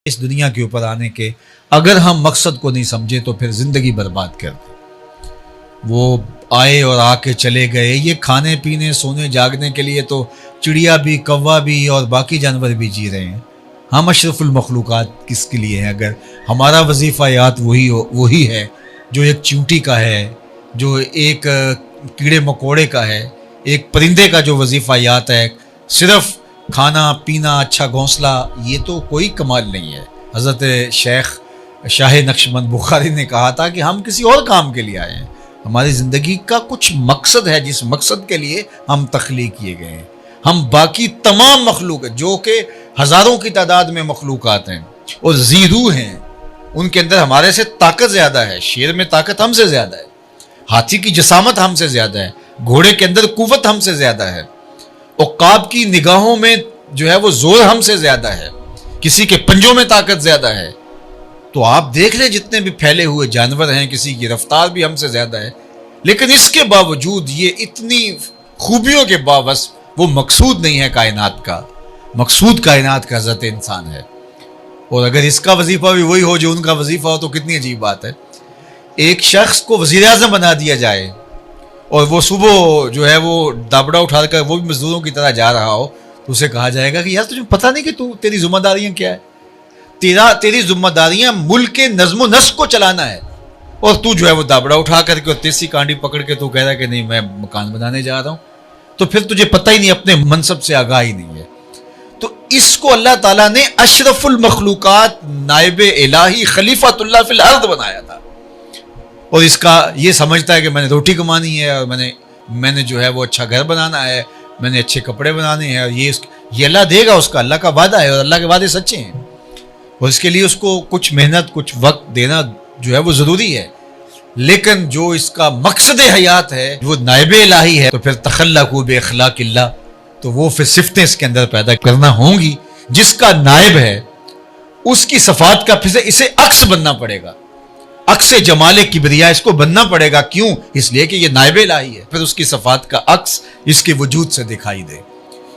اس دنیا کے اوپر آنے کے اگر ہم مقصد کو نہیں سمجھے تو پھر زندگی برباد کر دیں۔ وہ آئے اور آ کے چلے گئے، یہ کھانے پینے سونے جاگنے کے لیے تو چڑیا بھی، کوا بھی اور باقی جانور بھی جی رہے ہیں۔ ہم اشرف المخلوقات کس کے لیے ہیں اگر ہمارا وظیفہ یات وہی ہے جو ایک چیونٹی کا ہے، جو ایک کیڑے مکوڑے کا ہے، ایک پرندے کا جو وظیفہ یات ہے، صرف کھانا پینا اچھا گھونسلہ، یہ تو کوئی کمال نہیں ہے۔ حضرت شیخ شاہ نقشبند بخاری نے کہا تھا کہ ہم کسی اور کام کے لیے آئے ہیں، ہماری زندگی کا کچھ مقصد ہے جس مقصد کے لیے ہم تخلیق کیے گئے ہیں۔ ہم باقی تمام مخلوق جو کہ ہزاروں کی تعداد میں مخلوقات ہیں اور زیرو ہیں، ان کے اندر ہمارے سے طاقت زیادہ ہے، شیر میں طاقت ہم سے زیادہ ہے، ہاتھی کی جسامت ہم سے زیادہ ہے، گھوڑے کے اندر قوت ہم سے زیادہ ہے، عقاب کی نگاہوں میں جو ہے وہ زور ہم سے زیادہ ہے، کسی کے پنجوں میں طاقت زیادہ ہے۔ تو آپ دیکھ لیں جتنے بھی پھیلے ہوئے جانور ہیں، کسی کی رفتار بھی ہم سے زیادہ ہے، لیکن اس کے باوجود یہ اتنی خوبیوں کے باوجود وہ مقصود نہیں ہے کائنات کا، مقصود کائنات کا حضرت انسان ہے۔ اور اگر اس کا وظیفہ بھی وہی ہو جو ان کا وظیفہ ہو تو کتنی عجیب بات ہے۔ ایک شخص کو وزیر اعظم بنا دیا جائے اور وہ صبح جو ہے وہ دابڑا اٹھا کر وہ بھی مزدوروں کی طرح جا رہا ہو تو اسے کہا جائے گا کہ یار تجھے پتہ نہیں کہ تیری ذمہ داریاں کیا ہے، تیری ذمہ داریاں ملک کے نظم و نسق کو چلانا ہے، اور تو جو ہے وہ دابڑا اٹھا کر کے اور تیسی کانڈی پکڑ کے تو کہہ رہا ہے کہ نہیں میں مکان بنانے جا رہا ہوں، تو پھر تجھے پتہ ہی نہیں، اپنے منصب سے آگاہ ہی نہیں ہے۔ تو اس کو اللہ تعالیٰ نے اشرف المخلوقات، نائب الہی، خلیفۃ اللہ فی الارض بنایا تھا، اور اس کا یہ سمجھتا ہے کہ میں نے روٹی کمانی ہے، اور میں نے جو ہے وہ اچھا گھر بنانا ہے، میں نے اچھے کپڑے بنانے ہیں، اور یہ اللہ دے گا، اس کا اللہ کا وعدہ ہے، اور اللہ کے وعدے سچے ہیں، اور اس کے لیے اس کو کچھ محنت کچھ وقت دینا جو ہے وہ ضروری ہے۔ لیکن جو اس کا مقصد حیات ہے وہ نائب الہی ہے، تو پھر تخلقوا باخلاق اللہ، تو وہ پھر صفتیں اس کے اندر پیدا کرنا ہوں گی۔ جس کا نائب ہے اس کی صفات کا پھر اسے عکس بننا پڑے گا، عکس جمال کبریا اس کو بننا پڑے گا۔ کیوں؟ اس لیے کہ یہ نائب الہی ہے، پھر اس کی صفات کا عکس اس کے وجود سے دکھائی دے،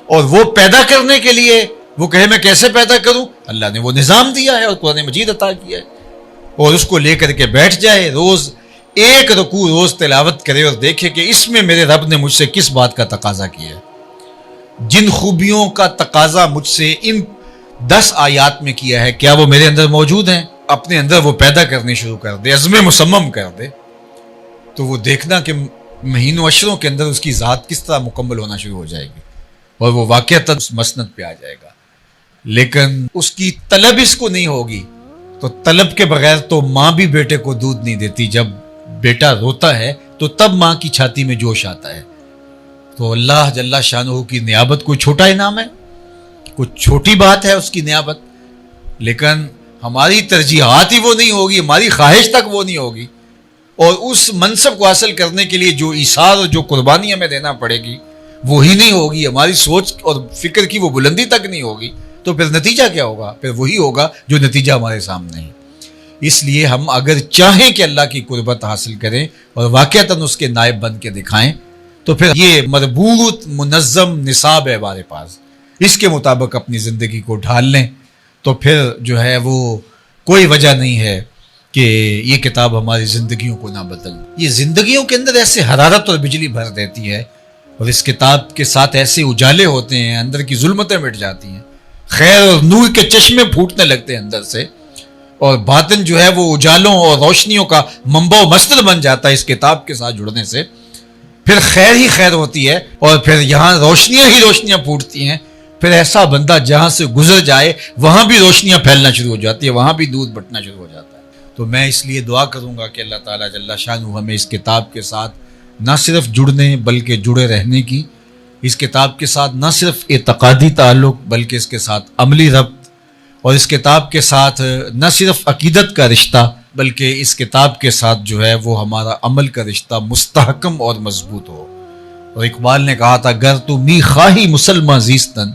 اور وہ پیدا کرنے کے لیے وہ کہے میں کیسے پیدا کروں، اللہ نے وہ نظام دیا ہے اور قرآن مجید عطا کیا ہے، اور اس کو لے کر کے بیٹھ جائے، روز ایک رکوع روز تلاوت کرے اور دیکھے کہ اس میں میرے رب نے مجھ سے کس بات کا تقاضا کیا ہے، جن خوبیوں کا تقاضا مجھ سے ان 10 آیات میں کیا ہے کیا وہ میرے اندر موجود ہیں، اپنے اندر وہ پیدا کرنے شروع کر دے، عزم مصمم کر دے، تو وہ دیکھنا کہ مہینوں اشروں کے اندر اس کی ذات کس طرح مکمل ہونا شروع ہو جائے گی، اور وہ واقعتاً اس مسند پہ آ جائے گا۔ لیکن اس کی طلب اس کو نہیں ہوگی، تو طلب کے بغیر تو ماں بھی بیٹے کو دودھ نہیں دیتی، جب بیٹا روتا ہے تو تب ماں کی چھاتی میں جوش آتا ہے۔ تو اللہ جل شانہ کی نیابت کوئی چھوٹا انعام ہے، کوئی چھوٹی بات ہے اس کی نیابت، لیکن ہماری ترجیحات ہی وہ نہیں ہوگی، ہماری خواہش تک وہ نہیں ہوگی، اور اس منصب کو حاصل کرنے کے لیے جو ایثار اور جو قربانی ہمیں دینا پڑے گی وہی نہیں ہوگی، ہماری سوچ اور فکر کی وہ بلندی تک نہیں ہوگی، تو پھر نتیجہ کیا ہوگا؟ پھر وہی ہوگا جو نتیجہ ہمارے سامنے ہے۔ اس لیے ہم اگر چاہیں کہ اللہ کی قربت حاصل کریں اور واقعتاً اس کے نائب بن کے دکھائیں، تو پھر یہ مربوط منظم نصاب ہے ہمارے پاس، اس کے مطابق اپنی زندگی کو ڈھال لیں، تو پھر جو ہے وہ کوئی وجہ نہیں ہے کہ یہ کتاب ہماری زندگیوں کو نہ بدل۔ یہ زندگیوں کے اندر ایسے حرارت اور بجلی بھر دیتی ہے، اور اس کتاب کے ساتھ ایسے اجالے ہوتے ہیں، اندر کی ظلمتیں مٹ جاتی ہیں، خیر اور نور کے چشمے پھوٹنے لگتے ہیں اندر سے، اور باطن جو ہے وہ اجالوں اور روشنیوں کا منبع و مصدر بن جاتا ہے اس کتاب کے ساتھ جڑنے سے، پھر خیر ہی خیر ہوتی ہے، اور پھر یہاں روشنیاں ہی روشنیاں پھوٹتی ہیں، پھر ایسا بندہ جہاں سے گزر جائے وہاں بھی روشنیاں پھیلنا شروع ہو جاتی ہے، وہاں بھی دودھ بٹنا شروع ہو جاتا ہے۔ تو میں اس لیے دعا کروں گا کہ اللہ تعالیٰ جل شانہ ہمیں اس کتاب کے ساتھ نہ صرف جڑنے بلکہ جڑے رہنے کی، اس کتاب کے ساتھ نہ صرف اعتقادی تعلق بلکہ اس کے ساتھ عملی ربط، اور اس کتاب کے ساتھ نہ صرف عقیدت کا رشتہ بلکہ اس کتاب کے ساتھ جو ہے وہ ہمارا عمل کا رشتہ مستحکم اور مضبوط ہو۔ اور اقبال نے کہا تھا گر تو می خواہی مسلمہ زیستن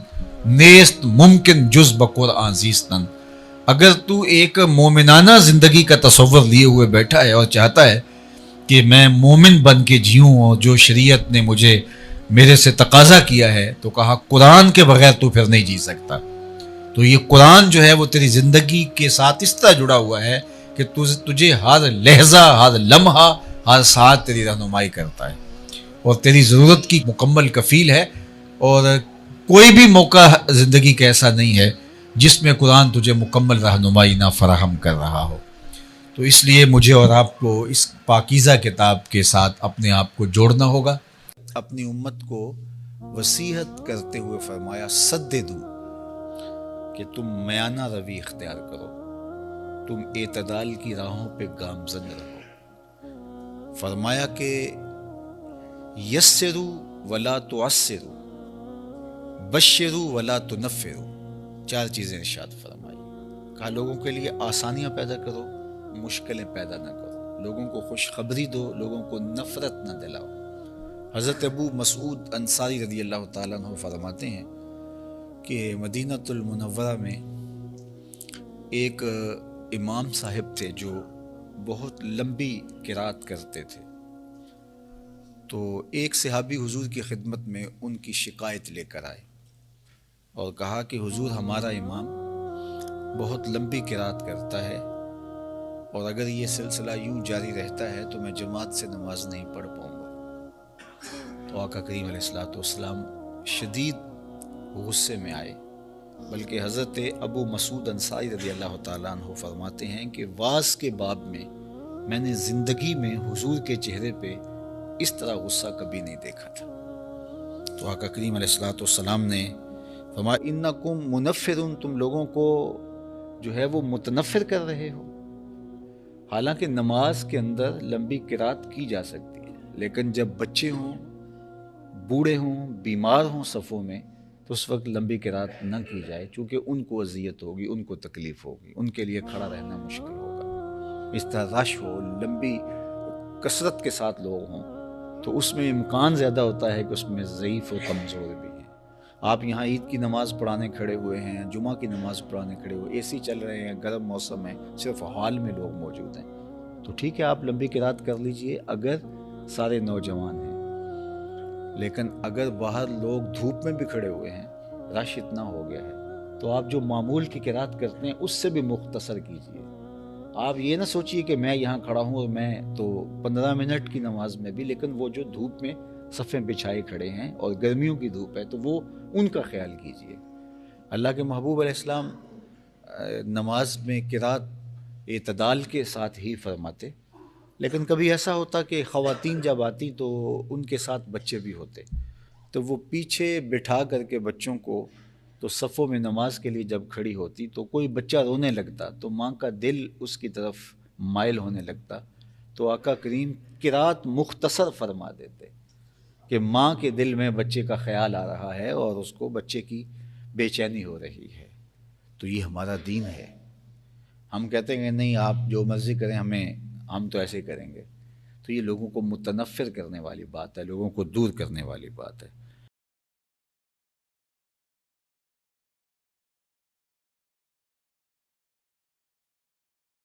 نیست ممکن جز بقرآن زیستن، اگر تو ایک مومنانہ زندگی کا تصور لیے ہوئے بیٹھا ہے اور چاہتا ہے کہ میں مومن بن کے جیوں اور جو شریعت نے مجھے میرے سے تقاضا کیا ہے، تو کہا قرآن کے بغیر تو پھر نہیں جی سکتا، تو یہ قرآن جو ہے وہ تیری زندگی کے ساتھ اس طرح جڑا ہوا ہے کہ تجھے ہر لہجہ، ہر لمحہ، ہر ساتھ تیری رہنمائی کرتا ہے اور تیری ضرورت کی مکمل کفیل ہے، اور کوئی بھی موقع زندگی کا ایسا نہیں ہے جس میں قرآن تجھے مکمل رہنمائی نہ فراہم کر رہا ہو۔ تو اس لیے مجھے اور آپ کو اس پاکیزہ کتاب کے ساتھ اپنے آپ کو جوڑنا ہوگا۔ اپنی امت کو وصیت کرتے ہوئے فرمایا سددو، کہ تم میانہ روی اختیار کرو، تم اعتدال کی راہوں پہ گامزن رہو۔ فرمایا کہ یسرو ولا تعسرو، بشرو ولا تنفرو، 4 چیزیں ارشاد فرمائی۔ کہا لوگوں کے لیے آسانیاں پیدا کرو، مشکلیں پیدا نہ کرو، لوگوں کو خوشخبری دو، لوگوں کو نفرت نہ دلاؤ۔ حضرت ابو مسعود انصاری رضی اللہ تعالیٰ عنہ فرماتے ہیں کہ مدینۃ المنورہ میں ایک امام صاحب تھے جو بہت لمبی قرات کرتے تھے، تو ایک صحابی حضور کی خدمت میں ان کی شکایت لے کر آئے اور کہا کہ حضور ہمارا امام بہت لمبی قرات کرتا ہے، اور اگر یہ سلسلہ یوں جاری رہتا ہے تو میں جماعت سے نماز نہیں پڑھ پاؤں گا۔ تو آقا کریم علیہ الصلوۃ والسلام شدید غصے میں آئے، بلکہ حضرت ابو مسعود انصاری رضی اللہ تعالیٰ عنہ فرماتے ہیں کہ واعظ کے باب میں نے زندگی میں حضور کے چہرے پہ اس طرح غصہ کبھی نہیں دیکھا تھا۔ تو آقا کریم علیہ الصلوۃ والسلام نے فرمایا انکم منفرون، تم لوگوں کو جو ہے وہ متنفر کر رہے ہو۔ حالانکہ نماز کے اندر لمبی قرات کی جا سکتی ہے، لیکن جب بچے ہوں، بوڑھے ہوں، بیمار ہوں صفوں میں، تو اس وقت لمبی قرات نہ کی جائے، چونکہ ان کو اذیت ہوگی، ان کو تکلیف ہوگی، ان کے لیے کھڑا رہنا مشکل ہوگا۔ اس طرح رش ہو، لمبی کثرت کے ساتھ لوگ ہوں، تو اس میں امکان زیادہ ہوتا ہے کہ اس میں ضعیف و کمزور بھی ہیں۔ آپ یہاں عید کی نماز پڑھانے کھڑے ہوئے ہیں، جمعہ کی نماز پڑھانے کھڑے ہوئے، اے سی چل رہے ہیں، گرم موسم ہے، صرف ہال میں لوگ موجود ہیں، تو ٹھیک ہے آپ لمبی قرات کر لیجئے اگر سارے نوجوان ہیں، لیکن اگر باہر لوگ دھوپ میں بھی کھڑے ہوئے ہیں، رش اتنا ہو گیا ہے، تو آپ جو معمول کی قرات کرتے ہیں اس سے بھی مختصر کیجئے۔ آپ یہ نہ سوچئے کہ میں یہاں کھڑا ہوں اور میں تو 15 منٹ کی نماز میں بھی، لیکن وہ جو دھوپ میں صفیں بچھائے کھڑے ہیں اور گرمیوں کی دھوپ ہے تو وہ ان کا خیال کیجئے۔ اللہ کے محبوب علیہ السلام نماز میں قرات اعتدال کے ساتھ ہی فرماتے، لیکن کبھی ایسا ہوتا کہ خواتین جب آتی تو ان کے ساتھ بچے بھی ہوتے، تو وہ پیچھے بٹھا کر کے بچوں کو، تو صفوں میں نماز کے لیے جب کھڑی ہوتی تو کوئی بچہ رونے لگتا تو ماں کا دل اس کی طرف مائل ہونے لگتا، تو آقا کریم قرات مختصر فرما دیتے کہ ماں کے دل میں بچے کا خیال آ رہا ہے اور اس کو بچے کی بے چینی ہو رہی ہے۔ تو یہ ہمارا دین ہے۔ ہم کہتے ہیں نہیں آپ جو مرضی کریں، ہم تو ایسے ہی کریں گے، تو یہ لوگوں کو متنفر کرنے والی بات ہے، لوگوں کو دور کرنے والی بات ہے۔